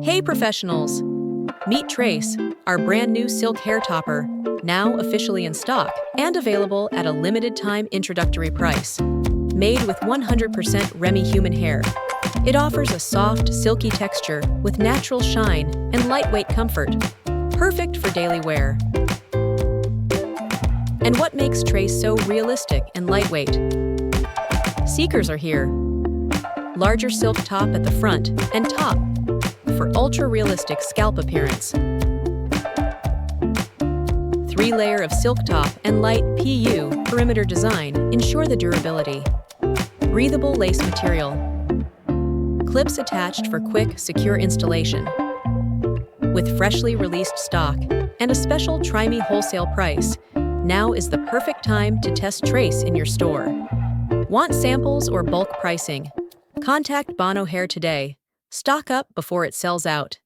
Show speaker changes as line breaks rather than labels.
Hey professionals! Meet Trace, our brand new silk hair topper, now officially in stock and available at a limited time introductory price. Made with 100% Remy human hair, it offers a soft, silky texture with natural shine and lightweight comfort, perfect for daily wear. And what makes Trace so realistic and lightweight? Seekers are here. Larger silk top at the front and top for ultra-realistic scalp appearance. 3-layer of silk top and light PU perimeter design ensure the durability. Breathable lace material. Clips attached for quick, secure installation. With freshly released stock and a special Try Me wholesale price, now is the perfect time to test Trace in your store. Want samples or bulk pricing? Contact Bono Hair today. Stock up before it sells out.